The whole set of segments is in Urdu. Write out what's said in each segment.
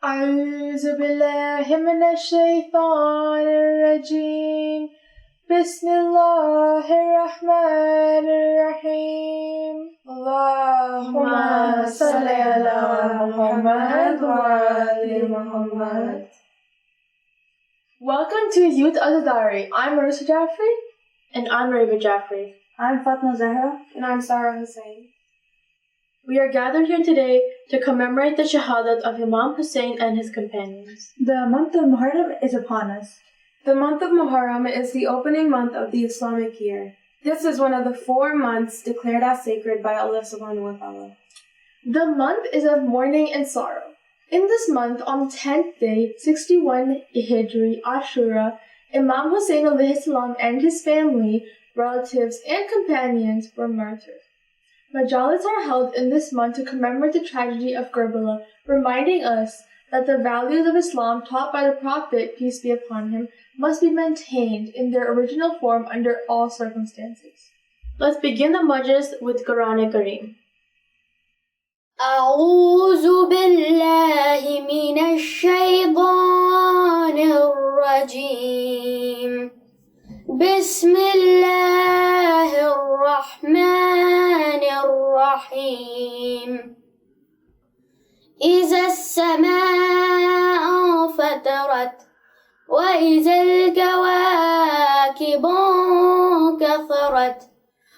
أعوذ بالله من الشيطان الرجيم بسم الله الرحمن الرحيم اللهم صل على محمد وعلى محمد. Welcome to Youth Azadari. I'm Marissa Jaffrey. And I'm Riva Jaffrey. I'm Fatma Zahra. And I'm Sarah Hussain. We are gathered here today to commemorate the shahadat of Imam Hussein and his companions. The month of Muharram is upon us. The month of Muharram is the opening month of the Islamic year. This is one of the 4 months declared as sacred by Allah subhanahu wa ta'ala. The month is of mourning and sorrow. In this month, on the 10th day, 61 Hijri Ashura, Imam Hussein alayhi salam and his family, relatives, and companions were martyred. Majalis are held in this month to commemorate the tragedy of Karbala, reminding us that the values of Islam taught by the Prophet, peace be upon him, must be maintained in their original form under all circumstances. Let's begin the majlis with Quran Kareem. أعوذ بالله من الشيطان الرجيم بسم الله الرحمن الرحيم إذا السماء انفطرت وإذا الكواكب انكثرت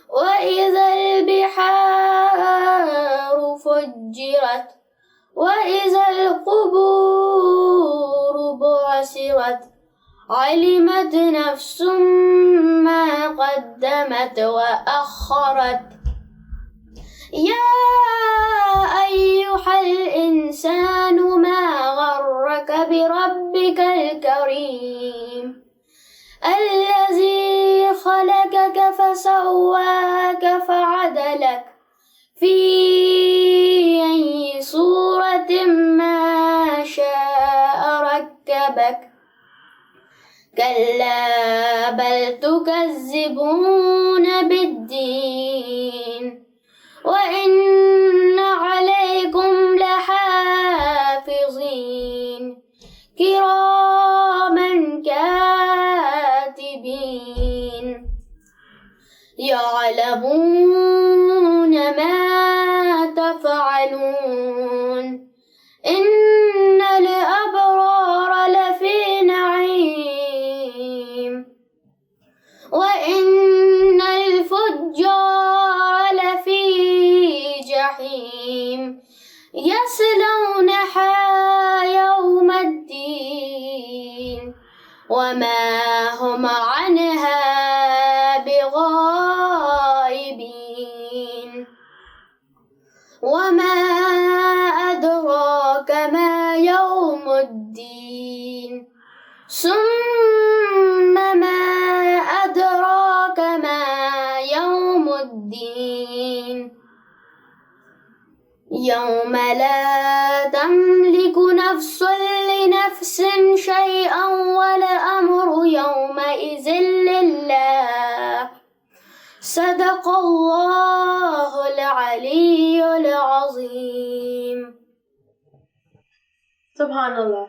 وإذا البحار فجرت وإذا القبور بعثرت علمت نفس ما قدمت وأخرت يا أيها الإنسان ما غرك بربك الكريم الذي خلقك فسواك فعدلك في أي صورة ما شاء ركبك كلا بل تكذبون بالدين وإن عليكم لحافظين كراما كاتبين يعلمون ما تفعلون إن الأبرار لفي نعيم وإن الفجار لفي جحيم يصلونها يوم الدين وما هم عنها بغائبين وما أدراك ما يوم الدين ثم ما أدراك ما يوم الدين يوم لا تملك نفس لنفس شيئا والأمر يومئذ لله صدق الله العلي العظيم. Subhanallah.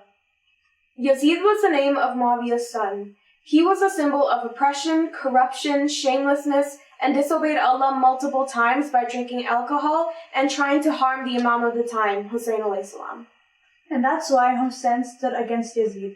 Yazid was the name of Muawiyah's son. He was a symbol of oppression, corruption, shamelessness, and disobeyed Allah multiple times by drinking alcohol and trying to harm the Imam of the time, Hussein alayhi salam. And that's why Hussein stood against Yazid.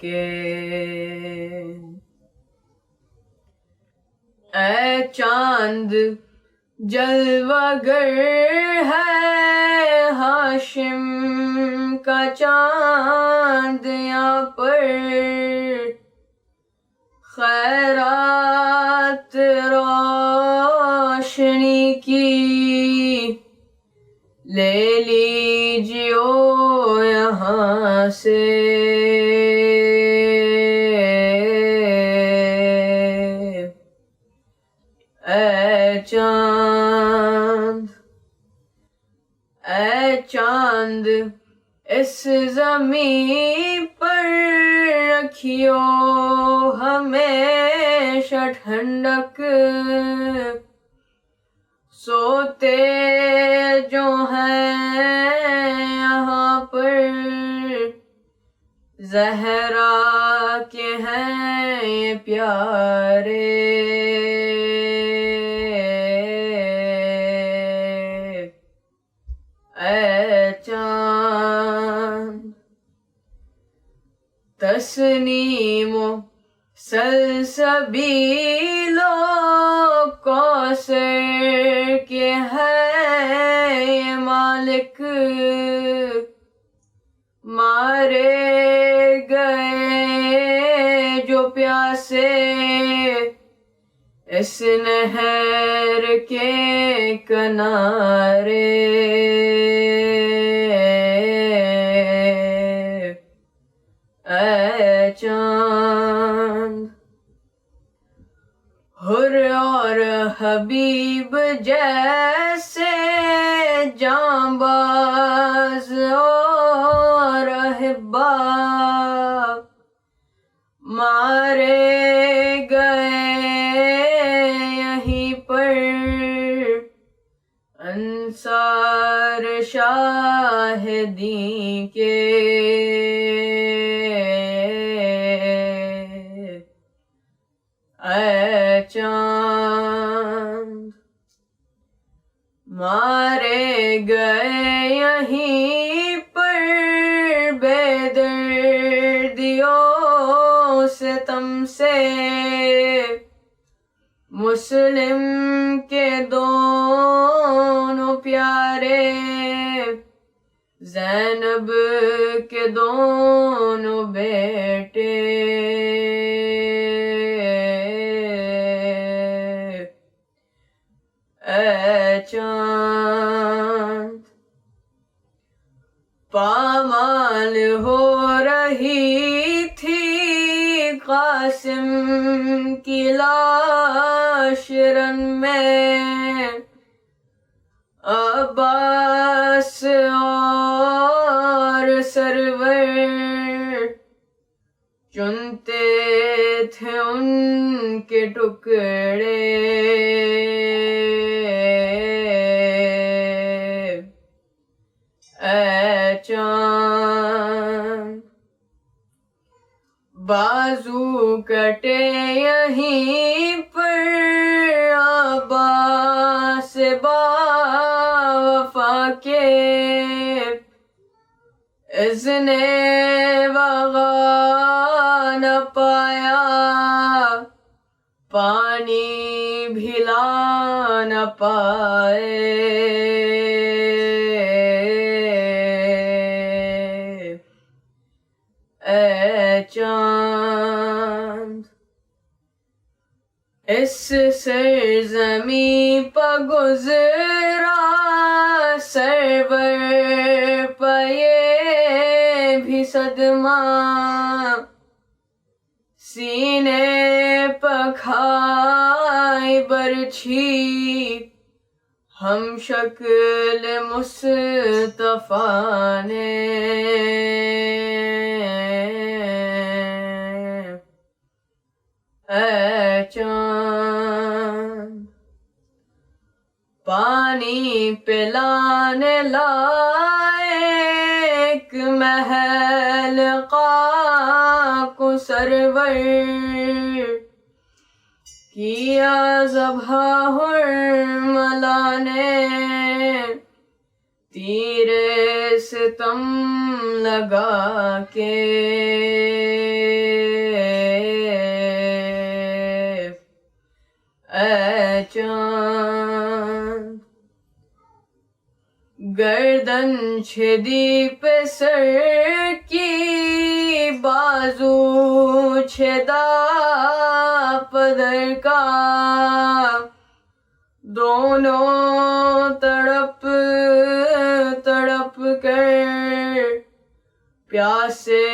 کے اے چاند جلوہ گر ہے ہاشم کا چاند یہاں پر خیرات روشنی کی لے لیجیو یہاں سے اے چاند اس زمین پر رکھیو ہمیشہ ٹھنڈک سوتے جو ہیں یہاں پر زہرا کے ہیں یہ پیارے اے چاند تسنیم و سلسبیل و کوثر کے ہے یہ مالک مارے گئے جو پیاسے اس نہر کے کنارے اے چاند حر اور حبیب جیسے جانباز اور احبا مارے گئے یہیں پر انصار شاہدین کے اے چاند مارے گئے یہیں پر بے دردیوں ستم سے مسلم کے دونوں پیارے زینب کے دونوں بیٹے اے چاند پامال ہو رہی تھی قاسم کی لاش رن میں عباس اور سرور چنتے تھے ان کے ٹکڑے اے چاند بازو کٹے یہیں پر عباس با وفا کے اذن وغا نہ پایا پانی بھلا نہ پائے اے چاند اس سرزمین پہ گزرا سرور پہ یہ بھی صدمہ سینے پہ کھائی برچھی ہم شکل مصطفیٰ نے اے چاند پانی پلانے لائق محل کو سرور کیا ذبح حرملا نے تیرے ستم لگا کے چاند گردن چھدی پہ سر کی بازو چھدا پدر کا دونوں تڑپ تڑپ کر پیاسے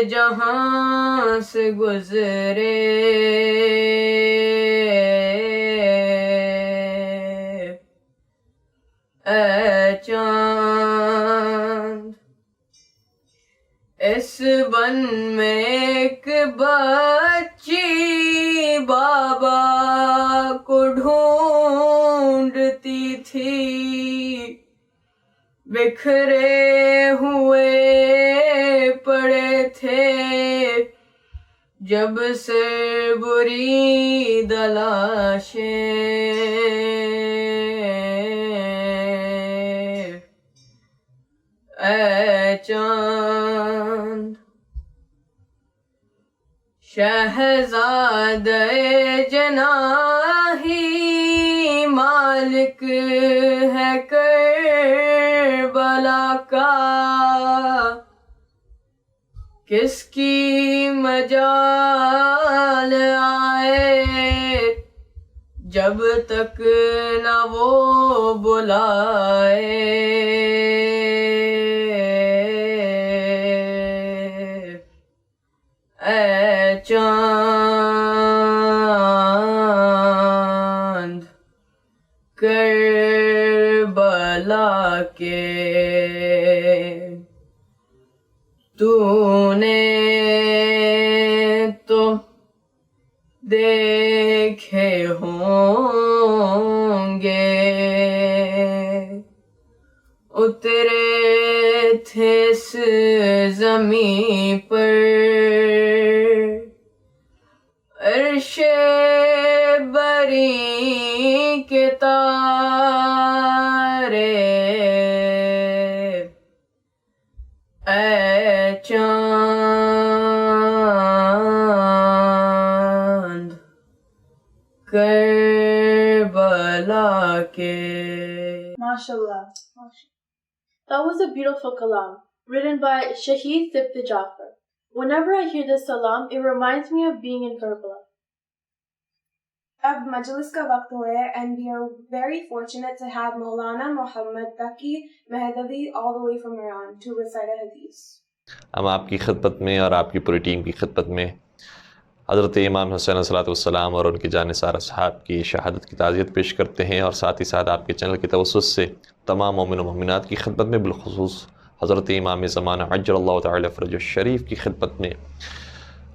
جہاں سے گزرے اے چاند اس بن میں ایک بچی بابا کو ڈھونڈتی تھی بکھرے ہوئے پڑے تھے جب سے بری دلاشیں اے چاند شہزادہ جناحی مالک ہے کربلا کا کس کی مجال آئے جب تک نہ وہ بلائے اے چاند کربلا کے تو نے تو دیکھے ہوں گے اترے تھے اس زمین پر عرش بری کے تارے اے چاند کربلا کے MashaAllah. That was a beautiful kalam, written by Shaheed Sibt Jafar. Whenever I hear this salam, it reminds me of being in Karbala. اب مجلس کا وقت ہوا ہے and we are very fortunate to have Maulana Muhammad Taqi Mehdavi all the way from Iran to recite a hadith. ہم آپ کی خدمت میں اور آپ کی پوری ٹیم کی خدمت میں حضرت امام حسین علیہ السلام اور ان کے جانثار اصحاب کی شہادت کی تعزیت پیش کرتے ہیں، اور ساتھ ہی ساتھ آپ کے چینل کے توسط سے تمام مومن و مومنات کی خدمت میں، بالخصوص حضرت امام زمانہ عجل اللہ تعالی فرج الشریف کی خدمت میں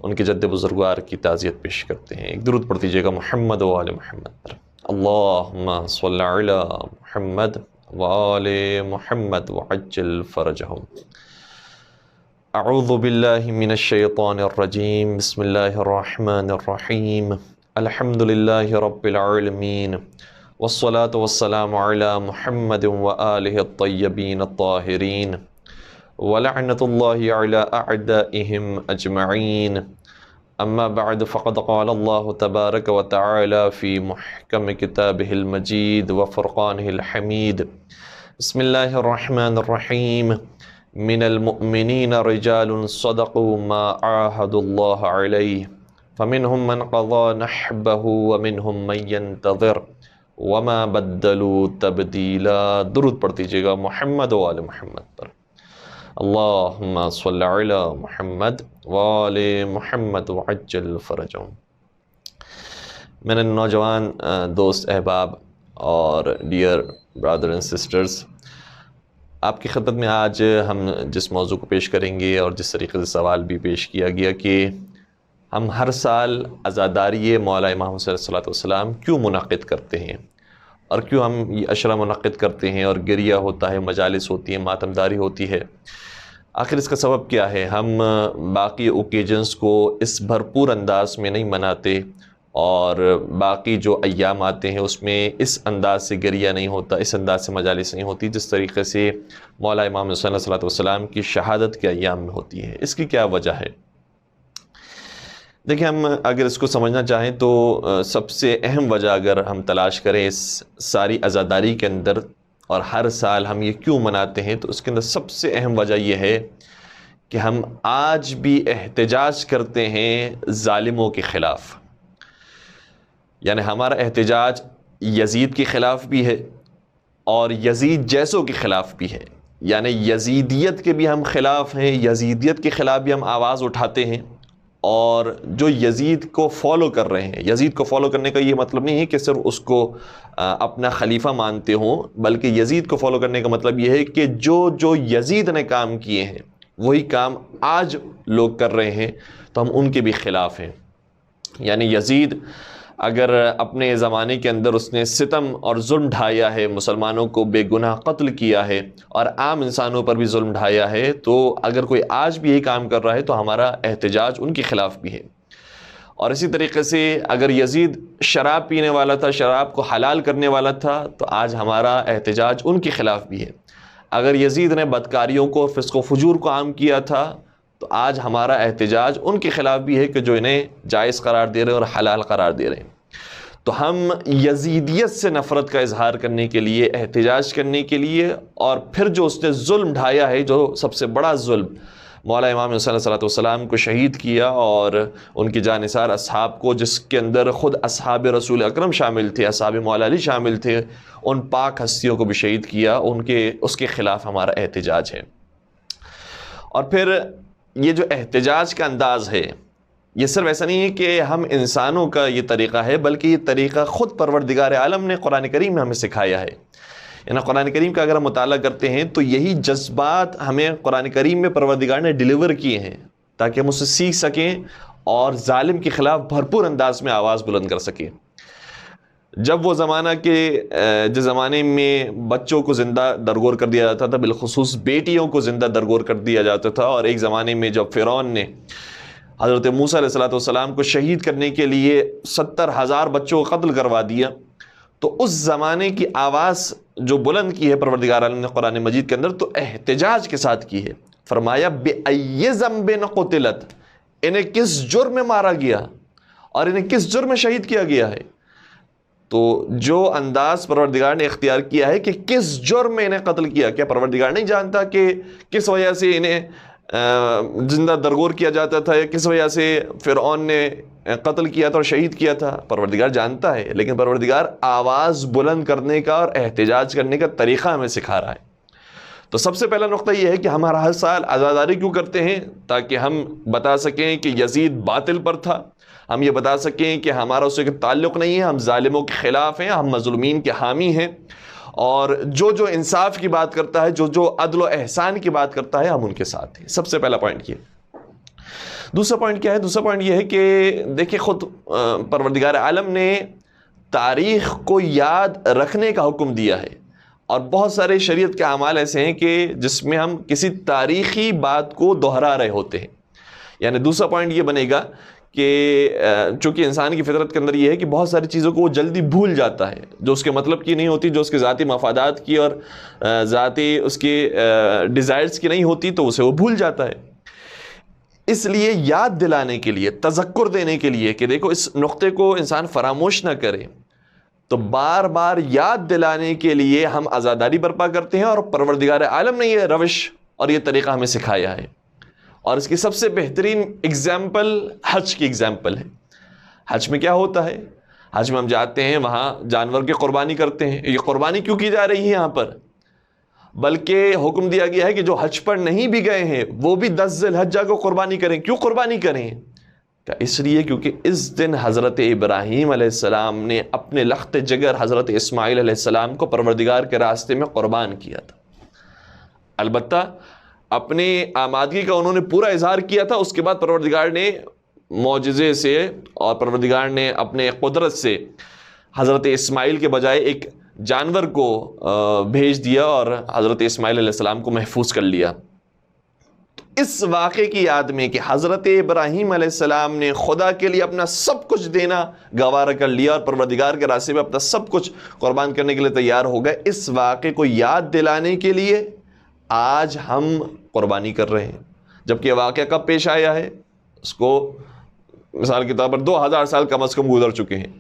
ان کے جد بزرگوار کی تعزیت پیش کرتے ہیں۔ ایک درود پڑھ دیجیے گا محمد و آل محمد پر۔ اللہم صلی علی محمد و آل محمد وعجل فرجہم۔ اعوذ باللہ من الشیطان الرجیم، بسم اللہ الرحمن الرحیم، الحمد للہ رب العالمین، والصلاة والسلام علی محمد وآلہ الطیبین الطاہرین، ولعنۃ اللہ علی اعدائہم اجمعین، اما بعد فقد قال اللہ تبارک وتعالی فی محکم کتابہ المجید وفرقانہ الحمید، بسم اللہ الرحمن الرحیم، من المؤمنین رجال صدقوا ما عاہدوا اللہ علیہ فمنہم من قضى نحبہ ومنہم من ينتظر وما بدلوا تبدیلا۔ درود پڑھ دیجیے گا محمد و آل محمد پر۔ اللہم صلی علی محمد و آل محمد وعجل فرجہم۔ میرے نوجوان دوست احباب اور ڈیئر برادر اینڈ سسٹرز، آپ کی خدمت میں آج ہم جس موضوع کو پیش کریں گے اور جس طریقے سے سوال بھی پیش کیا گیا کہ ہم ہر سال عزاداری مولا امام حسین علیہ السلام کیوں منعقد کرتے ہیں، اور کیوں ہم یہ عشرہ منعقد کرتے ہیں، اور گریہ ہوتا ہے، مجالس ہوتی ہیں، ماتمداری ہوتی ہے۔ آخر اس کا سبب کیا ہے؟ ہم باقی اوکیجنز کو اس بھرپور انداز میں نہیں مناتے، اور باقی جو ایام آتے ہیں اس میں اس انداز سے گریہ نہیں ہوتا، اس انداز سے مجالس نہیں ہوتی جس طریقے سے مولا امام حسین علیہ السلام کی شہادت کے ایام میں ہوتی ہے۔ اس کی کیا وجہ ہے؟ دیکھیں، ہم اگر اس کو سمجھنا چاہیں تو سب سے اہم وجہ اگر ہم تلاش کریں اس ساری عزاداری کے اندر، اور ہر سال ہم یہ کیوں مناتے ہیں، تو اس کے اندر سب سے اہم وجہ یہ ہے کہ ہم آج بھی احتجاج کرتے ہیں ظالموں کے خلاف. یعنی ہمارا احتجاج یزید کے خلاف بھی ہے اور یزید جیسوں کے خلاف بھی ہے. یعنی یزیدیت کے بھی ہم خلاف ہیں، یزیدیت کے خلاف بھی ہم آواز اٹھاتے ہیں، اور جو یزید کو فالو کر رہے ہیں، یزید کو فالو کرنے کا یہ مطلب نہیں ہے کہ صرف اس کو اپنا خلیفہ مانتے ہوں، بلکہ یزید کو فالو کرنے کا مطلب یہ ہے کہ جو یزید نے کام کیے ہیں وہی کام آج لوگ کر رہے ہیں، تو ہم ان کے بھی خلاف ہیں. یعنی یزید اگر اپنے زمانے کے اندر اس نے ستم اور ظلم ڈھایا ہے، مسلمانوں کو بے گناہ قتل کیا ہے اور عام انسانوں پر بھی ظلم ڈھایا ہے، تو اگر کوئی آج بھی یہی کام کر رہا ہے تو ہمارا احتجاج ان کے خلاف بھی ہے. اور اسی طریقے سے اگر یزید شراب پینے والا تھا، شراب کو حلال کرنے والا تھا، تو آج ہمارا احتجاج ان کے خلاف بھی ہے. اگر یزید نے بدکاریوں کو، فسق و فجور کو عام کیا تھا، تو آج ہمارا احتجاج ان کے خلاف بھی ہے کہ جو انہیں جائز قرار دے رہے ہیں اور حلال قرار دے رہے ہیں. تو ہم یزیدیت سے نفرت کا اظہار کرنے کے لیے، احتجاج کرنے کے لیے، اور پھر جو اس نے ظلم ڈھایا ہے، جو سب سے بڑا ظلم، مولا امام حسین علیہ الصلوۃ والسلام کو شہید کیا اور ان کی جانثار اصحاب کو، جس کے اندر خود اصحاب رسول اکرم شامل تھے، اصحاب مولا علی شامل تھے، ان پاک ہستیوں کو بھی شہید کیا، اس کے خلاف ہمارا احتجاج ہے. اور پھر یہ جو احتجاج کا انداز ہے، یہ صرف ایسا نہیں ہے کہ ہم انسانوں کا یہ طریقہ ہے، بلکہ یہ طریقہ خود پروردگار عالم نے قرآن کریم میں ہمیں سکھایا ہے. یعنی قرآن کریم کا اگر ہم مطالعہ کرتے ہیں تو یہی جذبات ہمیں قرآن کریم میں پروردگار نے ڈیلیور کیے ہیں تاکہ ہم اسے سیکھ سکیں اور ظالم کے خلاف بھرپور انداز میں آواز بلند کر سکیں. جب وہ زمانہ کے جس زمانے میں بچوں کو زندہ درگور کر دیا جاتا تھا، بالخصوص بیٹیوں کو زندہ درگور کر دیا جاتا تھا، اور ایک زمانے میں جب فرعون نے حضرت موسیٰ علیہ السلام کو شہید کرنے کے لیے 70,000 بچوں کو قتل کروا دیا، تو اس زمانے کی آواز جو بلند کی ہے پروردگار عالم نے قرآن مجید کے اندر، تو احتجاج کے ساتھ کی ہے. فرمایا بِأَيِّ ذَنبٍ قُتِلَتْ، انہیں کس جرم میں مارا گیا اور انہیں کس جرم میں شہید کیا گیا ہے. تو جو انداز پروردگار نے اختیار کیا ہے کہ کس جرم میں انہیں قتل کیا، کیا پروردگار نہیں جانتا کہ کس وجہ سے انہیں زندہ درگور کیا جاتا تھا، یا کس وجہ سے فرعون نے قتل کیا تھا اور شہید کیا تھا؟ پروردگار جانتا ہے، لیکن پروردگار آواز بلند کرنے کا اور احتجاج کرنے کا طریقہ ہمیں سکھا رہا ہے. تو سب سے پہلا نقطہ یہ ہے کہ ہمارا ہر سال عزاداری کیوں کرتے ہیں؟ تاکہ ہم بتا سکیں کہ یزید باطل پر تھا، ہم یہ بتا سکیں کہ ہمارا اس سے تعلق نہیں ہے، ہم ظالموں کے خلاف ہیں، ہم مظلومین کے حامی ہیں، اور جو انصاف کی بات کرتا ہے، جو عدل و احسان کی بات کرتا ہے، ہم ان کے ساتھ ہیں. سب سے پہلا پوائنٹ یہ. دوسرا پوائنٹ کیا ہے؟ دوسرا پوائنٹ یہ ہے کہ دیکھیں، خود پروردگار عالم نے تاریخ کو یاد رکھنے کا حکم دیا ہے، اور بہت سارے شریعت کے اعمال ایسے ہیں کہ جس میں ہم کسی تاریخی بات کو دہرا رہے ہوتے ہیں. یعنی دوسرا پوائنٹ یہ بنے گا کہ چونکہ انسان کی فطرت کے اندر یہ ہے کہ بہت ساری چیزوں کو وہ جلدی بھول جاتا ہے، جو اس کے مطلب کی نہیں ہوتی، جو اس کے ذاتی مفادات کی اور ذاتی اس کے ڈیزائرز کی نہیں ہوتی، تو اسے وہ بھول جاتا ہے. اس لیے یاد دلانے کے لیے، تذکر دینے کے لیے کہ دیکھو اس نقطے کو انسان فراموش نہ کرے، تو بار بار یاد دلانے کے لیے ہم عزاداری برپا کرتے ہیں. اور پروردگار عالم نے یہ روش اور یہ طریقہ ہمیں سکھایا ہے، اور اس کی سب سے بہترین اگزامپل حج کی اگزامپل ہے. حج میں کیا ہوتا ہے؟ حج میں ہم جاتے ہیں، وہاں جانور کی قربانی کرتے ہیں. یہ قربانی کیوں کی جا رہی ہے یہاں پر؟ بلکہ حکم دیا گیا ہے کہ جو حج پر نہیں بھی گئے ہیں وہ بھی 10 ذی الحجہ کو قربانی کریں. کیوں قربانی کریں؟ اس لیے کیونکہ اس دن حضرت ابراہیم علیہ السلام نے اپنے لخت جگر حضرت اسماعیل علیہ السلام کو پروردگار کے راستے میں قربان کیا تھا. البتہ اپنے آمادگی کا انہوں نے پورا اظہار کیا تھا. اس کے بعد پروردگار نے معجزے سے اور پروردگار نے اپنے قدرت سے حضرت اسماعیل کے بجائے ایک جانور کو بھیج دیا اور حضرت اسماعیل علیہ السلام کو محفوظ کر لیا. تو اس واقعے کی یاد میں کہ حضرت ابراہیم علیہ السلام نے خدا کے لیے اپنا سب کچھ دینا گوارا کر لیا اور پروردگار کے راستے میں اپنا سب کچھ قربان کرنے کے لیے تیار ہو گئے، اس واقعے کو یاد دلانے کے لیے آج ہم قربانی کر رہے ہیں. جبکہ یہ واقعہ کب پیش آیا ہے؟ اس کو مثال کے طور پر 2000 سال کم از کم گزر چکے ہیں.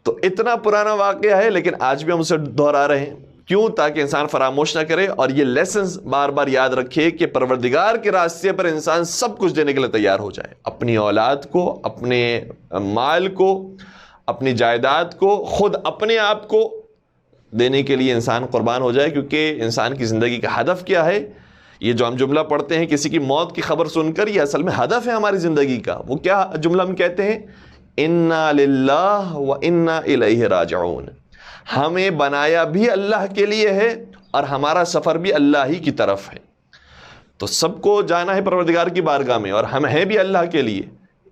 تو اتنا پرانا واقعہ ہے لیکن آج بھی ہم اسے دہرا رہے ہیں. کیوں؟ تاکہ انسان فراموش نہ کرے اور یہ لیسنز بار بار یاد رکھے کہ پروردگار کے راستے پر انسان سب کچھ دینے کے لیے تیار ہو جائے. اپنی اولاد کو، اپنے مال کو، اپنی جائیداد کو، خود اپنے آپ کو دینے کے لیے انسان قربان ہو جائے. کیونکہ انسان کی زندگی کا ہدف کیا ہے؟ یہ جو ہم جملہ پڑھتے ہیں کسی کی موت کی خبر سن کر، یہ اصل میں ہدف ہے ہماری زندگی کا. وہ کیا جملہ ہم کہتے ہیں؟ انا للہ و انا الیہ راجعون. ہمیں بنایا بھی اللہ کے لیے ہے اور ہمارا سفر بھی اللہ ہی کی طرف ہے. تو سب کو جانا ہے پروردگار کی بارگاہ میں اور ہم ہیں بھی اللہ کے لیے.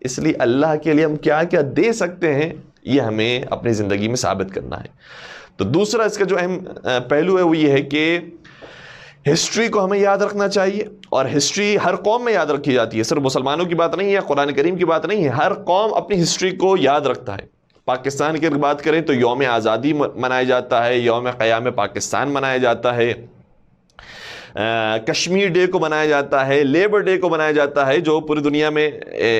اس لیے اللہ کے لیے ہم کیا کیا دے سکتے ہیں یہ ہمیں اپنی زندگی میں ثابت کرنا ہے. تو دوسرا اس کا جو اہم پہلو ہے وہ یہ ہے کہ ہسٹری کو ہمیں یاد رکھنا چاہیے. اور ہسٹری ہر قوم میں یاد رکھی جاتی ہے، صرف مسلمانوں کی بات نہیں ہے، قرآن کریم کی بات نہیں ہے. ہر قوم اپنی ہسٹری کو یاد رکھتا ہے. پاکستان کی بات کریں تو یوم آزادی منایا جاتا ہے، یوم قیام پاکستان منایا جاتا ہے، کشمیر ڈے کو منایا جاتا ہے، لیبر ڈے کو منایا جاتا ہے، جو پوری دنیا میں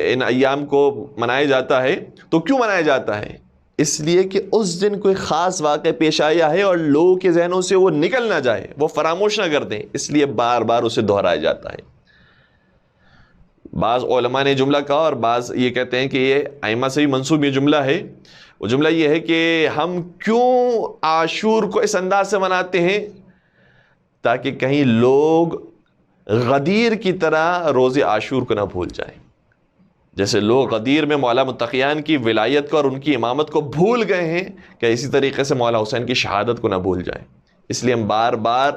ان ایام کو منایا جاتا ہے. تو کیوں منایا جاتا ہے؟ اس لیے کہ اس دن کوئی خاص واقعہ پیش آیا ہے اور لوگوں کے ذہنوں سے وہ نکل نہ جائے، وہ فراموش نہ کر دیں. اس لیے بار بار اسے دہرایا جاتا ہے. بعض علماء نے جملہ کہا اور بعض یہ کہتے ہیں کہ یہ ائمہ سے بھی منسوب یہ جملہ ہے. وہ جملہ یہ ہے کہ ہم کیوں عاشور کو اس انداز سے مناتے ہیں؟ تاکہ کہیں لوگ غدیر کی طرح روز عاشور کو نہ بھول جائیں. جیسے لوگ غدیر میں مولا متقیان کی ولایت کو اور ان کی امامت کو بھول گئے ہیں، کہ اسی طریقے سے مولا حسین کی شہادت کو نہ بھول جائیں. اس لیے ہم بار بار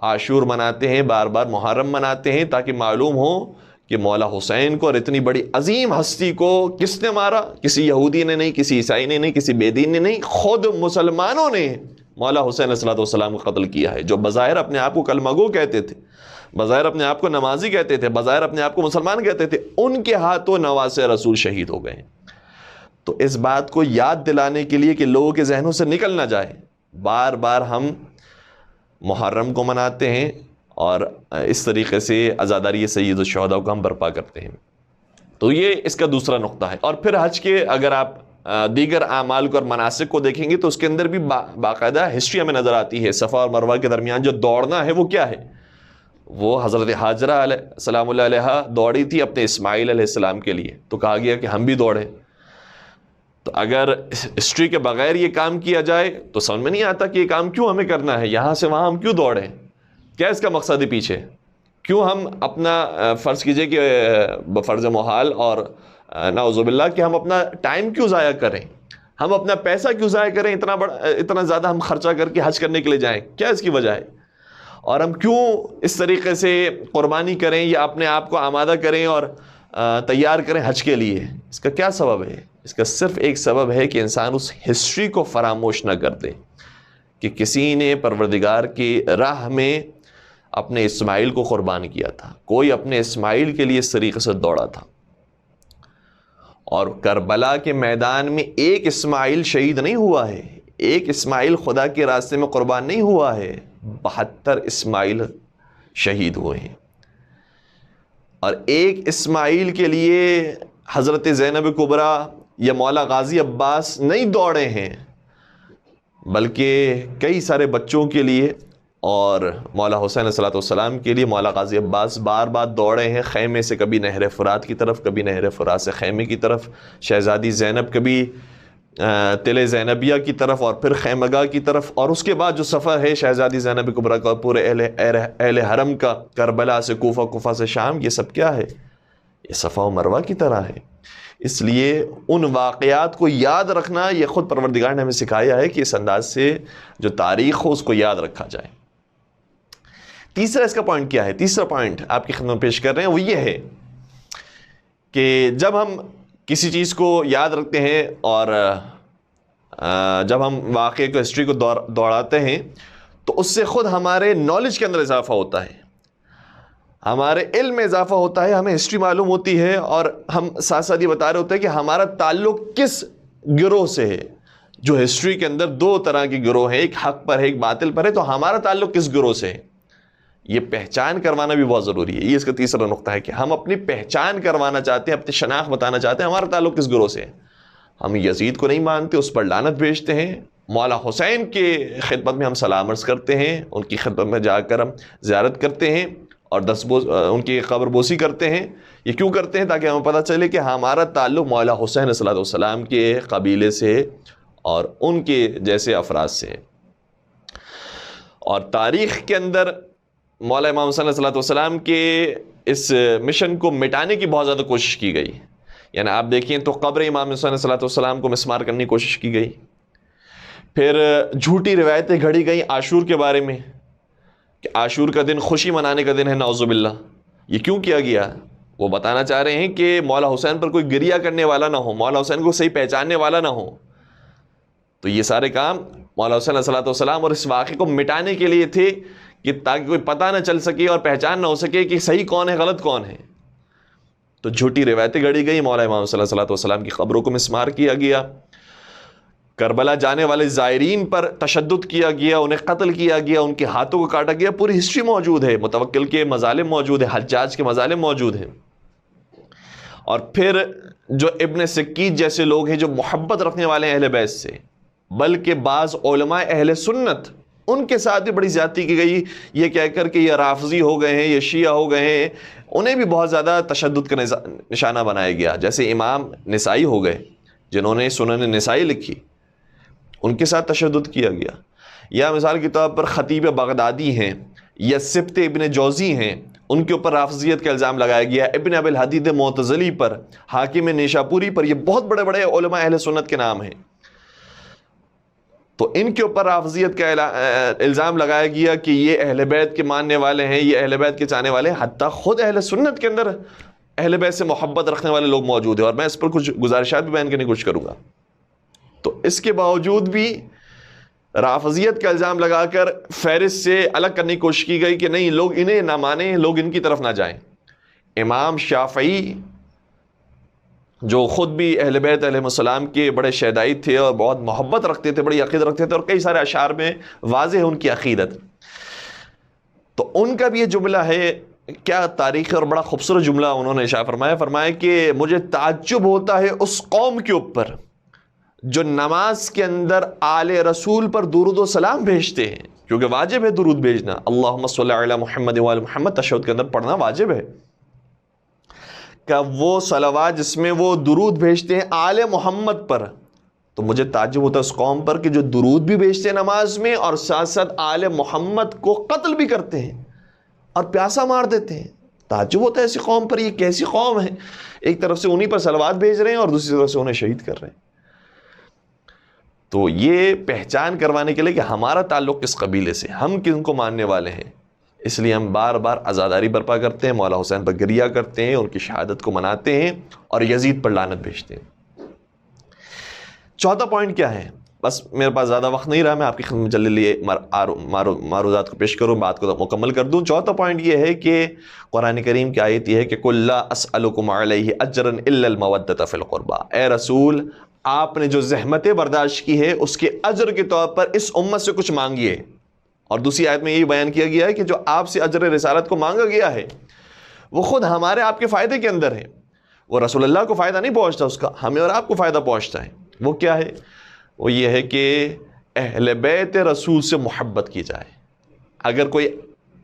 عاشور مناتے ہیں، بار بار محرم مناتے ہیں، تاکہ معلوم ہو کہ مولا حسین کو اور اتنی بڑی عظیم ہستی کو کس نے مارا؟ کسی یہودی نے نہیں، کسی عیسائی نے نہیں، کسی بے دین نے نہیں، خود مسلمانوں نے مولا حسین علیہ السلام کو قتل کیا ہے. جو بظاہر اپنے آپ کو کلمہ گو کہتے تھے، بظاہر اپنے آپ کو نمازی کہتے تھے، بظاہر اپنے آپ کو مسلمان کہتے تھے، ان کے ہاتھوں نواسے رسول شہید ہو گئے. تو اس بات کو یاد دلانے کے لیے کہ لوگوں کے ذہنوں سے نکل نہ جائے، بار بار ہم محرم کو مناتے ہیں اور اس طریقے سے عزاداری سید الشہداء کو ہم برپا کرتے ہیں. تو یہ اس کا دوسرا نقطہ ہے. اور پھر حج کے اگر آپ دیگر اعمال کو اور مناسک کو دیکھیں گے تو اس کے اندر بھی باقاعدہ ہسٹری ہمیں نظر آتی ہے. صفا اور مروہ کے درمیان جو دوڑنا ہے وہ کیا ہے؟ وہ حضرت حاجرہ السلام اللہ علیہ دوڑی تھی اپنے اسماعیل علیہ السلام کے لیے، تو کہا گیا کہ ہم بھی دوڑیں. تو اگر ہسٹری کے بغیر یہ کام کیا جائے تو سمجھ میں نہیں آتا کہ یہ کام کیوں ہمیں کرنا ہے، یہاں سے وہاں ہم کیوں دوڑیں، کیا اس کا مقصد ہے پیچھے؟ کیوں ہم اپنا فرض کیجئے کہ بفرض محال اور نعوذ باللہ کہ ہم اپنا ٹائم کیوں ضائع کریں، ہم اپنا پیسہ کیوں ضائع کریں، اتنا زیادہ ہم خرچہ کر کے حج کرنے کے لیے جائیں، کیا اس کی وجہ ہے؟ اور ہم کیوں اس طریقے سے قربانی کریں یا اپنے آپ کو آمادہ کریں اور تیار کریں حج کے لیے؟ اس کا کیا سبب ہے؟ اس کا صرف ایک سبب ہے کہ انسان اس ہسٹری کو فراموش نہ کر دے کہ کسی نے پروردگار کی راہ میں اپنے اسماعیل کو قربان کیا تھا، کوئی اپنے اسماعیل کے لیے اس طریقے سے دوڑا تھا. اور کربلا کے میدان میں ایک اسماعیل شہید نہیں ہوا ہے، ایک اسماعیل خدا کے راستے میں قربان نہیں ہوا ہے، 72 اسماعیل شہید ہوئے ہیں. اور ایک اسماعیل کے لیے حضرت زینب کبریٰ یا مولا غازی عباس نہیں دوڑے ہیں، بلکہ کئی سارے بچوں کے لیے اور مولا حسین علیہ السلام کے لیے مولا غازی عباس بار بار دوڑے ہیں، خیمے سے کبھی نہر فرات کی طرف، کبھی نہر فرات سے خیمے کی طرف، شہزادی زینب کبھی تل زینبیہ کی طرف اور پھر خیمگاہ کی طرف. اور اس کے بعد جو سفر ہے شہزادی زینب کبریٰ کا پورے اہل حرم کا، کربلا سے کوفہ، کوفہ سے شام، یہ سب کیا ہے؟ یہ صفا و مروہ کی طرح ہے. اس لیے ان واقعات کو یاد رکھنا یہ خود پروردگار نے ہمیں سکھایا ہے کہ اس انداز سے جو تاریخ ہو اس کو یاد رکھا جائے. تیسرا اس کا پوائنٹ کیا ہے؟ تیسرا پوائنٹ آپ کی خدمت پیش کر رہے ہیں وہ یہ ہے کہ جب ہم کسی چیز کو یاد رکھتے ہیں اور جب ہم واقعے کو، ہسٹری کو دوڑاتے ہیں تو اس سے خود ہمارے نالج کے اندر اضافہ ہوتا ہے، ہمارے علم میں اضافہ ہوتا ہے، ہمیں ہسٹری معلوم ہوتی ہے اور ہم ساتھ ساتھ یہ بتا رہے ہوتے ہیں کہ ہمارا تعلق کس گروہ سے ہے. جو ہسٹری کے اندر 2 طرح کے گروہ ہیں، ایک حق پر ہے، ایک باطل پر ہے، تو ہمارا تعلق کس گروہ سے ہے؟ یہ پہچان کروانا بھی بہت ضروری ہے. یہ اس کا تیسرا نقطہ ہے کہ ہم اپنی پہچان کروانا چاہتے ہیں, اپنی شناخت بتانا چاہتے ہیں, ہمارا تعلق کس گروہ سے ہے. ہم یزید کو نہیں مانتے, اس پر لعنت بھیجتے ہیں. مولا حسین کے خدمت میں ہم سلام عرض کرتے ہیں, ان کی خدمت میں جا کر ہم زیارت کرتے ہیں اور ان کی قبر بوسی کرتے ہیں. یہ کیوں کرتے ہیں؟ تاکہ ہمیں پتہ چلے کہ ہمارا تعلق مولا حسین علیہ الصلوۃ والسلام کے قبیلے سے اور ان کے جیسے افراد سے. اور تاریخ کے اندر مولا امام حسین علیہ الصلوۃ والسلام کے اس مشن کو مٹانے کی بہت زیادہ کوشش کی گئی. یعنی آپ دیکھیں تو قبر امام حسین علیہ الصلوۃ والسلام کو مسمار کرنے کی کوشش کی گئی. پھر جھوٹی روایتیں گھڑی گئیں عاشور کے بارے میں کہ عاشور کا دن خوشی منانے کا دن ہے, نعوذ باللہ. یہ کیوں کیا گیا؟ وہ بتانا چاہ رہے ہیں کہ مولا حسین پر کوئی گریہ کرنے والا نہ ہو, مولا حسین کو صحیح پہچاننے والا نہ ہو. تو یہ سارے کام مولا حسین علیہ الصلوۃ والسلام اور اس واقعے کو مٹانے کے لیے تھے کہ تاکہ کوئی پتہ نہ چل سکے اور پہچان نہ ہو سکے کہ صحیح کون ہے غلط کون ہے. تو جھوٹی روایتیں گڑی گئی, مولا امام صلی اللہ علیہ وسلم کی قبروں کو مسمار کیا گیا, کربلا جانے والے زائرین پر تشدد کیا گیا, انہیں قتل کیا گیا, ان کے ہاتھوں کو کاٹا گیا. پوری ہسٹری موجود ہے, متوکل کے مظالم موجود ہیں, حجاج کے مظالم موجود ہیں. اور پھر جو ابن سکیت جیسے لوگ ہیں جو محبت رکھنے والے ہیں اہل بیت سے, بلکہ بعض علماء اہل سنت ان کے ساتھ بھی بڑی زیادتی کی گئی, یہ کہہ کر کہ یہ رافضی ہو گئے ہیں, یہ شیعہ ہو گئے ہیں, انہیں بھی بہت زیادہ تشدد کا نشانہ بنایا گیا. جیسے امام نسائی ہو گئے جنہوں نے سنن نسائی لکھی, ان کے ساتھ تشدد کیا گیا. یا مثال کے طور پر خطیب بغدادی ہیں یا سبت ابن جوزی ہیں, ان کے اوپر رافضیت کا الزام لگایا گیا. ابن ابی الحدید معتزلی پر, حاکم نیشاپوری پر, یہ بہت بڑے بڑے علماء اہل سنت کے نام ہیں. تو ان کے اوپر رافضیت کا الزام لگایا گیا کہ یہ اہل بیت کے ماننے والے ہیں, یہ اہل بیت کے چاہنے والے ہیں. حتیٰ خود اہل سنت کے اندر اہل بیت سے محبت رکھنے والے لوگ موجود ہیں, اور میں اس پر کچھ گزارشات بھی بیان کرنے کی کوشش کروں گا. تو اس کے باوجود بھی رافضیت کا الزام لگا کر فہرست سے الگ کرنے کی کوشش کی گئی کہ نہیں, لوگ انہیں نہ مانیں, لوگ ان کی طرف نہ جائیں. امام شافعی جو خود بھی اہل بیت علیہ السلام کے بڑے شیدائی تھے اور بہت محبت رکھتے تھے, بڑی عقیدت رکھتے تھے, اور کئی سارے اشعار میں واضح ہے ان کی عقیدت. تو ان کا بھی یہ جملہ ہے, کیا تاریخ اور بڑا خوبصورت جملہ انہوں نے ارشاد فرمایا کہ مجھے تعجب ہوتا ہے اس قوم کے اوپر جو نماز کے اندر آل رسول پر درود و سلام بھیجتے ہیں, کیونکہ واجب ہے درود بھیجنا. اللہم صلی علی محمد وعلی محمد تشہد کے اندر پڑھنا واجب ہے. کہ وہ صلوات جس میں وہ درود بھیجتے ہیں آل محمد پر, تو مجھے تعجب ہوتا ہے اس قوم پر کہ جو درود بھی بھیجتے ہیں نماز میں اور ساتھ ساتھ آل محمد کو قتل بھی کرتے ہیں اور پیاسا مار دیتے ہیں. تعجب ہوتا ہے ایسی قوم پر, یہ کیسی قوم ہے؟ ایک طرف سے انہی پر صلوات بھیج رہے ہیں اور دوسری طرف سے انہیں شہید کر رہے ہیں. تو یہ پہچان کروانے کے لیے کہ ہمارا تعلق کس قبیلے سے, ہم کن کو ماننے والے ہیں, اس لیے ہم بار بار عزاداری برپا کرتے ہیں, مولا حسین پر گریہ کرتے ہیں, ان کی شہادت کو مناتے ہیں اور یزید پر لعنت بھیجتے ہیں. چوتھا پوائنٹ کیا ہے؟ بس میرے پاس زیادہ وقت نہیں رہا, میں آپ کی خدمت جلدی لیے معروضات کو پیش کروں, بات کو مکمل کر دوں. چوتھا پوائنٹ یہ ہے کہ قرآن کریم کی آیت یہ ہے کہ قُل لَا أَسْأَلُكُمْ عَلَيْهِ أَجْرًا إِلَّا الْمَوَدَّةَ فِي الْقُرْبَى. اے رسول, آپ نے جو زحمتیں برداشت کی ہے اس کے اجر کے طور پر اس امت سے کچھ مانگیے. اور دوسری آیت میں یہی بیان کیا گیا ہے کہ جو آپ سے اجر رسالت کو مانگا گیا ہے وہ خود ہمارے آپ کے فائدے کے اندر ہے. وہ رسول اللہ کو فائدہ نہیں پہنچتا, اس کا ہمیں اور آپ کو فائدہ پہنچتا ہے. وہ کیا ہے؟ وہ یہ ہے کہ اہل بیت رسول سے محبت کی جائے. اگر کوئی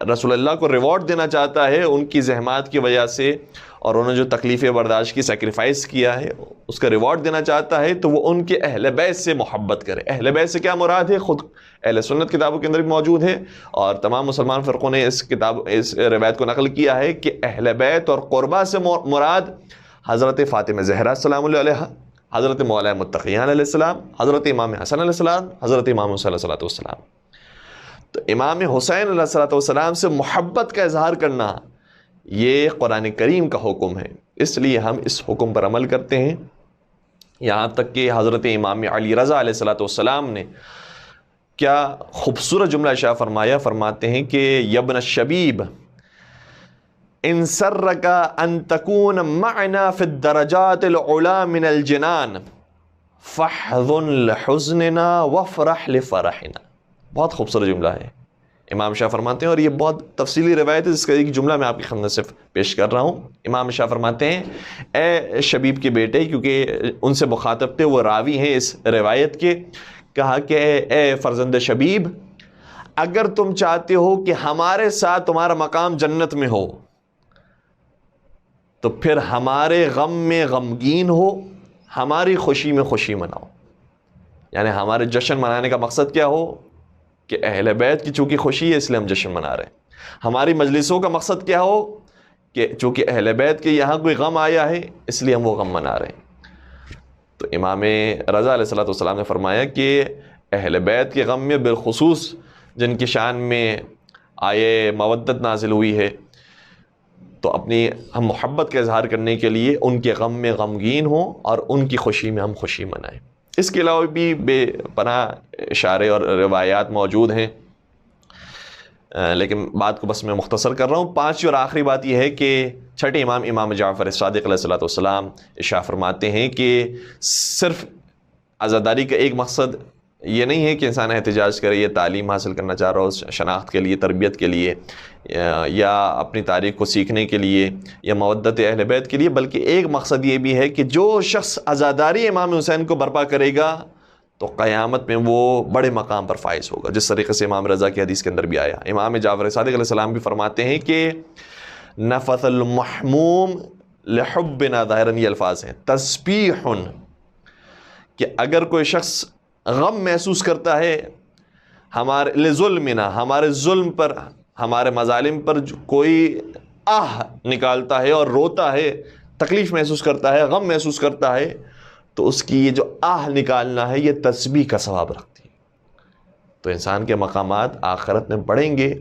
رسول اللہ کو ریوارڈ دینا چاہتا ہے ان کی زحمات کی وجہ سے اور انہوں نے جو تکلیفیں برداشت کی, سیکریفائس کیا ہے, اس کا ریوارڈ دینا چاہتا ہے, تو وہ ان کے اہل بیت سے محبت کرے. اہل بیت سے کیا مراد ہے؟ خود اہل سنت کتابوں کے اندر بھی موجود ہے اور تمام مسلمان فرقوں نے اس روایت کو نقل کیا ہے کہ اہل بیت اور قربا سے مراد حضرت فاطمہ زہرا السلام علیہا, حضرت مولا متقیان علیہ السلام, حضرت امام حسن علیہ السلام, حضرت امام حسین علیہ السلام. تو امام حسین علیہ السلام سے محبت کا اظہار کرنا یہ قرآن کریم کا حکم ہے, اس لیے ہم اس حکم پر عمل کرتے ہیں. یہاں تک کہ حضرت امام علی رضا علیہ السلام نے کیا خوبصورت جملہ ارشاد فرمایا, فرماتے ہیں کہ یبن الشبیب ان سرک ان تکون معنا فی الدرجات العلا من الجنان فاحزن لحزننا وافرح لفرحنا. بہت خوبصورت جملہ ہے. امام شاہ فرماتے ہیں، اور یہ بہت تفصیلی روایت ہے جس کا ایک جملہ میں آپ کی خدمت سے پیش کر رہا ہوں. امام شاہ فرماتے ہیں اے شبیب کے بیٹے، کیونکہ ان سے مخاطب تھے، وہ راوی ہیں اس روایت کے، کہا کہ اے فرزند شبیب، اگر تم چاہتے ہو کہ ہمارے ساتھ تمہارا مقام جنت میں ہو تو پھر ہمارے غم میں غمگین ہو، ہماری خوشی میں خوشی مناؤ. یعنی ہمارے جشن منانے کا مقصد کیا ہو کہ اہل بیت کی چونکہ خوشی ہے اس لیے ہم جشن منا رہے ہیں. ہماری مجلسوں کا مقصد کیا ہو کہ چونکہ اہل بیت کے یہاں کوئی غم آیا ہے اس لیے ہم وہ غم منا رہے ہیں. تو امام رضا علیہ السلام نے فرمایا کہ اہل بیت کے غم میں بالخصوص جن کی شان میں آیے مودت نازل ہوئی ہے، تو اپنی ہم محبت کا اظہار کرنے کے لیے ان کے غم میں غمگین ہوں اور ان کی خوشی میں ہم خوشی منائیں. اس کے علاوہ بھی بے پناہ اشارے اور روایات موجود ہیں، لیکن بات کو بس میں مختصر کر رہا ہوں. پانچویں اور آخری بات یہ ہے کہ چھٹے امام جعفر صادق علیہ السلام ارشاد فرماتے ہیں کہ صرف عزاداری کا ایک مقصد یہ نہیں ہے کہ انسان احتجاج کرے، یہ تعلیم حاصل کرنا چاہ رہا ہو، شناخت کے لیے، تربیت کے لیے، یا اپنی تاریخ کو سیکھنے کے لیے، یا مودت اہل بیت کے لیے، بلکہ ایک مقصد یہ بھی ہے کہ جو شخص عزاداری امام حسین کو برپا کرے گا تو قیامت میں وہ بڑے مقام پر فائز ہوگا، جس طریقے سے امام رضا کی حدیث کے اندر بھی آیا. امام جعفر صادق علیہ السلام بھی فرماتے ہیں کہ نفث المحموم لحبنا، ظاہراً یہ الفاظ ہیں، تسبیح، کہ اگر کوئی شخص غم محسوس کرتا ہے ہمارے لظلمنا، ہمارے ظلم پر، ہمارے مظالم پر کوئی آہ نکالتا ہے اور روتا ہے، تکلیف محسوس کرتا ہے، غم محسوس کرتا ہے، تو اس کی یہ جو آہ نکالنا ہے یہ تسبیح کا ثواب رکھتی ہے. تو انسان کے مقامات آخرت میں بڑھیں گے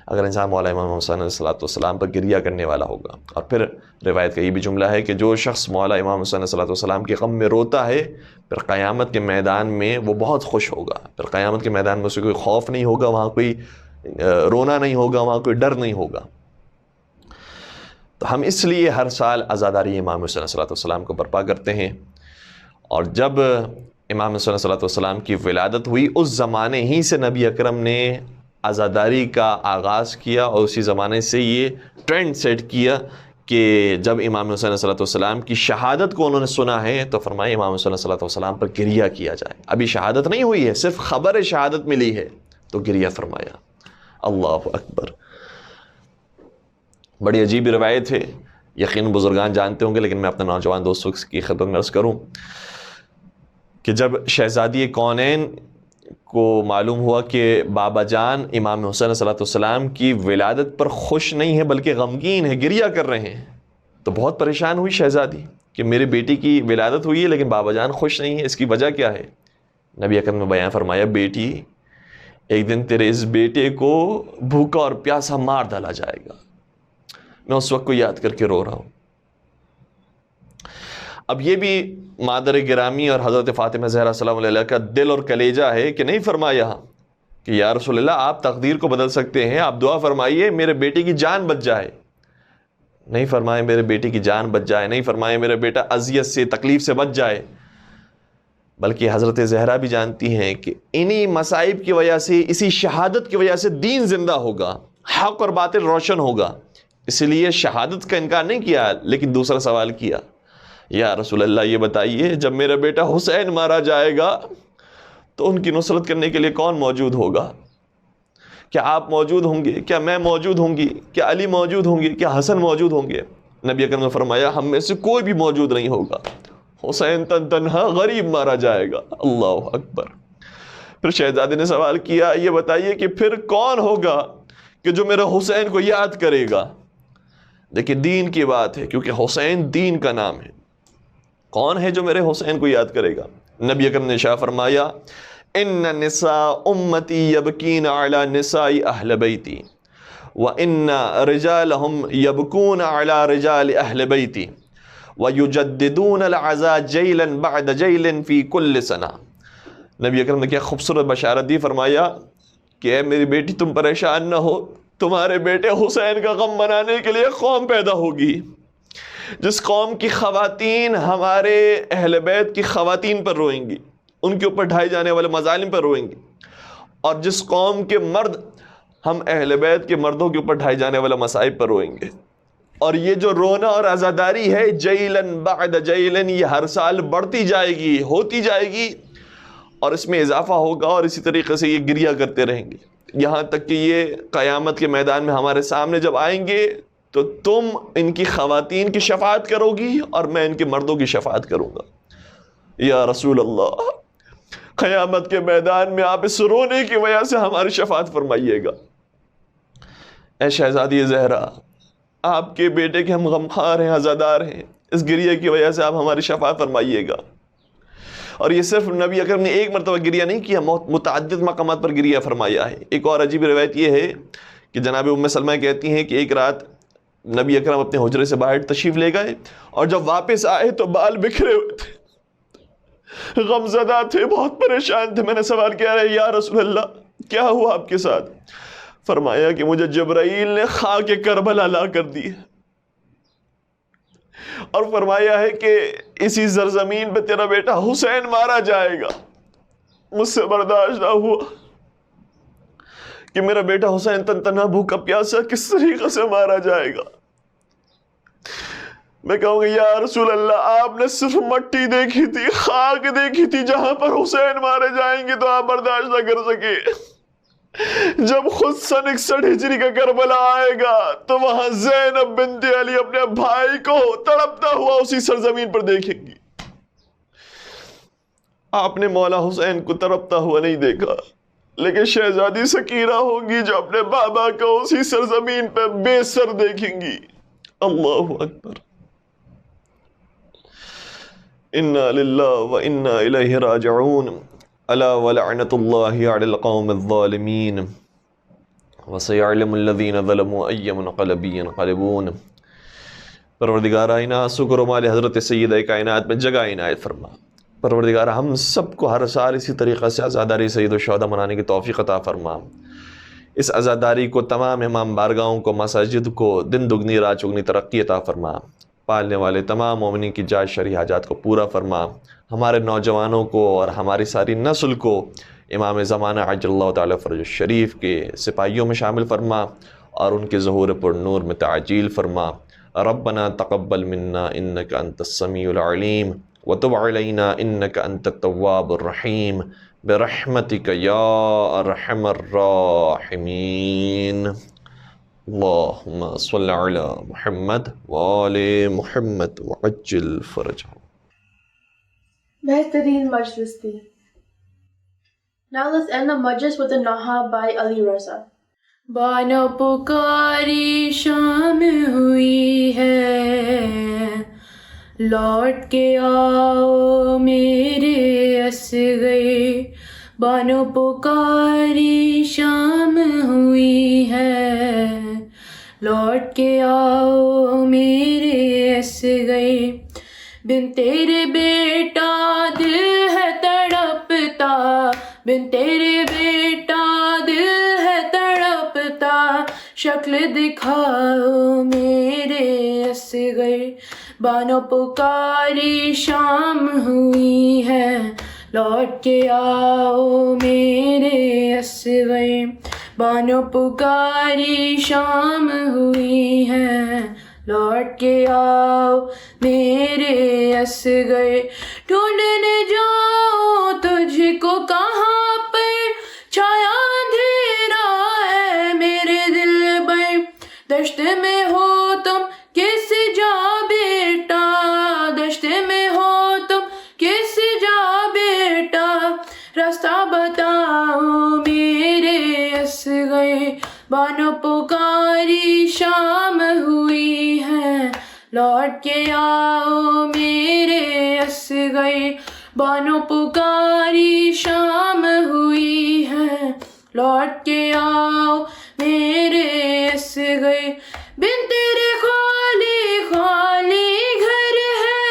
اگر انسان مولا امام حسین علیہ السلام پر گریہ کرنے والا ہوگا. اور پھر روایت کا یہ بھی جملہ ہے کہ جو شخص مولا امام حسین علیہ السلام کے غم میں روتا ہے پھر قیامت کے میدان میں وہ بہت خوش ہوگا. پھر قیامت کے میدان میں اسے کوئی خوف نہیں ہوگا، وہاں کوئی رونا نہیں ہوگا، وہاں کوئی ڈر نہیں ہوگا. تو ہم اس لیے ہر سال عزاداری امام حسین علیہ السلام کو برپا کرتے ہیں. اور جب امام حسین علیہ السلام کی ولادت ہوئی اس زمانے ہی سے نبی اکرم نے عزاداری کا آغاز کیا، اور اسی زمانے سے یہ ٹرینڈ سیٹ کیا کہ جب امام حسین علیہ السلام کی شہادت کو انہوں نے سنا ہے تو فرمایا امام حسین علیہ السلام پر گریہ کیا جائے. ابھی شہادت نہیں ہوئی ہے، صرف خبر شہادت ملی ہے تو گریہ فرمایا. اللہ اکبر. بڑی عجیب روایت ہے، یقین بزرگان جانتے ہوں گے، لیکن میں اپنے نوجوان دوستوں کی خدمت میں عرض کروں کہ جب شہزادی کونین کو معلوم ہوا کہ بابا جان امام حسین صلی اللہ علیہ وسلم کی ولادت پر خوش نہیں ہے بلکہ غمگین ہے، گریہ کر رہے ہیں، تو بہت پریشان ہوئی شہزادی کہ میرے بیٹی کی ولادت ہوئی ہے لیکن بابا جان خوش نہیں ہے، اس کی وجہ کیا ہے؟ نبی اکرم نے بیان فرمایا، بیٹی ایک دن تیرے اس بیٹے کو بھوکا اور پیاسا مار ڈالا جائے گا. میں اس وقت کو یاد کر کے رو رہا ہوں. اب یہ بھی مادر گرامی اور حضرت فاطمہ زہرا سلام علیہ کا دل اور کلیجہ ہے کہ نہیں فرمایا کہ یا رسول اللہ آپ تقدیر کو بدل سکتے ہیں، آپ دعا فرمائیے میرے بیٹے کی جان بچ جائے. نہیں فرمائے میرے بیٹے کی جان بچ جائے، نہیں فرمائے میرا بیٹا اذیت سے، تکلیف سے بچ جائے، بلکہ حضرت زہرا بھی جانتی ہیں کہ انہی مصائب کی وجہ سے، اسی شہادت کی وجہ سے دین زندہ ہوگا، حق اور باطل روشن ہوگا. اس لیے شہادت کا انکار نہیں کیا، لیکن دوسرا سوال کیا، یا رسول اللہ یہ بتائیے جب میرا بیٹا حسین مارا جائے گا تو ان کی نصرت کرنے کے لیے کون موجود ہوگا؟ کیا آپ موجود ہوں گے؟ کیا میں موجود ہوں گی؟ کیا علی موجود ہوں گے؟ کیا حسن موجود ہوں گے؟ نبی اکرم نے فرمایا ہم میں سے کوئی بھی موجود نہیں ہوگا، حسین تنہا غریب مارا جائے گا. اللہ اکبر. پھر شہزادے نے سوال کیا، یہ بتائیے کہ پھر کون ہوگا کہ جو میرے حسین کو یاد کرے گا؟ دیکھیں دین کی بات ہے، کیونکہ حسین دین کا نام ہے. کون ہے جو میرے حسین کو یاد کرے گا؟ نبی اکرم نے شاہ فرمایا، ان نساء امتی یبکین علی نساء اہل بیتی وان رجالہم یبکون علی رجال اہل بیتی ویجددون العزاء جیلا بعد جیل فی کل سنہ. نبی اکرم نے کیا خوبصورت بشارت دی، فرمایا کہ اے میری بیٹی تم پریشان نہ ہو، تمہارے بیٹے حسین کا غم منانے کے لیے قوم پیدا ہوگی، جس قوم کی خواتین ہمارے اہل بیت کی خواتین پر روئیں گی، ان کے اوپر ڈھائے جانے والے مظالم پر روئیں گی، اور جس قوم کے مرد ہم اہل بیت کے مردوں کے اوپر ڈھائے جانے والا مصائب پر روئیں گے. اور یہ جو رونا اور عزاداری ہے جیلن بعد جیلن، یہ ہر سال بڑھتی جائے گی، ہوتی جائے گی، اور اس میں اضافہ ہوگا، اور اسی طریقے سے یہ گریہ کرتے رہیں گے یہاں تک کہ یہ قیامت کے میدان میں ہمارے سامنے جب آئیں گے تو تم ان کی خواتین کی شفاعت کرو گی اور میں ان کے مردوں کی شفاعت کروں گا. یا رسول اللہ، قیامت کے میدان میں آپ اس رونے کی وجہ سے ہماری شفاعت فرمائیے گا. اے شہزادی زہرا، آپ کے بیٹے کے ہم غمخوار ہیں، عزادار ہیں، اس گریہ کی وجہ سے آپ ہماری شفاعت فرمائیے گا. اور یہ صرف نبی اکرم نے ایک مرتبہ گریہ نہیں کیا، متعدد مقامات پر گریہ فرمایا ہے. ایک اور عجیب روایت یہ ہے کہ جناب ام سلمہ کہتی ہیں کہ ایک رات نبی اکرم اپنے حجرے سے باہر تشریف لے گئے، اور جب واپس آئے تو بال بکھرے ہوئے تھے، غمزدہ تھے، بہت پریشان تھے. میں نے سوال کیا ہے یا رسول اللہ کیا ہوا آپ کے ساتھ؟ فرمایا کہ مجھے جبرائیل نے خاک کربلا لا کر دی ہے، اور فرمایا ہے کہ اسی زرزمین پہ تیرا بیٹا حسین مارا جائے گا. مجھ سے برداشت نہ ہوا کہ میرا بیٹا حسین تن تنہا بھوکا پیاسا کس طریقے سے مارا جائے گا. میں کہوں گا یا رسول اللہ آپ نے صرف مٹی دیکھی تھی، خاک دیکھی تھی، جہاں پر حسین مارے جائیں گے تو آپ برداشت نہ کر سکے. جب خود سن 61 ہجری کا کربلا آئے گا تو وہاں زینب بنت علی اپنے بھائی کو تڑپتا ہوا اسی سرزمین پر دیکھیں گی. آپ نے مولا حسین کو تڑپتا ہوا نہیں دیکھا، لیکن شہزادی سکینہ ہوگی جو اپنے بابا کو اسی سرزمین پہ بے سر دیکھیں گی. اللہ اکبر. انا للہ و انا الیہ راجعون. الا ولعنت اللہ علی القوم الظالمین وسیعلم الذین ظلموا ای منقلب ینقلبون. پروردگارہ عنایت شکر و مال حضرت سیدہ کائنات میں جگہ عنایت فرما. پروردگارہ ہم سب کو ہر سال اسی طریقے سے عزاداری سید الشہداء منانے کی توفیق عطا فرما. اس عزاداری کو تمام امام بارگاہوں کو، مساجد کو دن دگنی رات چگنی ترقی عطا فرما. پالنے والے تمام مومنین کی جائز شرعی حاجات کو پورا فرما. ہمارے نوجوانوں کو اور ہماری ساری نسل کو امام زمانہ عجل اللہ تعالی فرج الشریف کے سپاہیوں میں شامل فرما اور ان کے ظہور پر نور میں تعجیل فرما. ربنا تقبل منا انک انت السمیع العلیم وتب علینا انک انت التواب الرحیم برحمتک یا ارحم الراحمین. اللہم صلی علی محمد وآل محمد وعجل فرجہ. بہترین مجلس تھی. Now let's end the majlis with the Naha by Ali Raza. Bano پکاری شام ہوئی ہے، لوٹ کے آؤ میرے اصغر. بانو پکاری شام ہوئی ہے، لوٹ کے آؤ میرے اصغر. بن تیرے بیٹا دل ہے تڑپتا، بن تیرے بیٹا دل ہے تڑپتا. شکل دکھاؤ میرے اصغر. بانو پکاری شام ہوئی ہے، لوٹ کے آؤ میرے اصغر. بانو پکاری شام ہوئی ہے، لوٹ کے آؤ میرے اصغر. ڈھونڈنے جاؤ تجھ کو کہاں پر، چھایا اندھیرا ہے میرے دل بر. دشت میں ہو تم کس جا بیٹا، دشت میں ہو تم کس جا بیٹا. راستہ بتاؤ میرے اصغر. بانو پکاری شام ہوئی ہے، لوٹ کے آؤ میرے اصغر. بانو پکاری شام ہوئی ہے، لوٹ کے آؤ میرے اصغر. بن تیرے خالی خالی گھر ہے،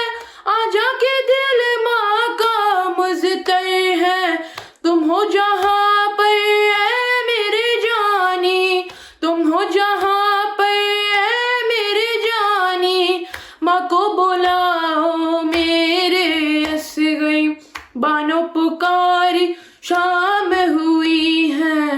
آجا کے دل ماں کا مضطر ہے. تم ہو جہاں پر اے میرے جانی، تم ہو جہاں پر اے میرے جانی. ماں کو بلاؤ میرے اصغر. بانو پکاری شام ہوئی ہے،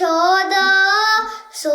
1400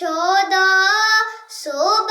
1400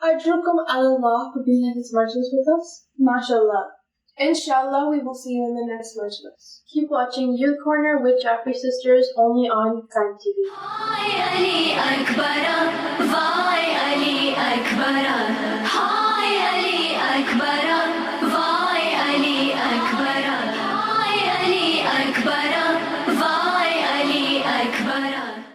Ajrukum Allah for being at this majlis with us. MashaAllah. Inshallah, we will see you in the next majlis. Keep watching Youth Corner with Jafri Sisters only on Kind TV. Vai Ali Akbara, Vai Ali Akbara.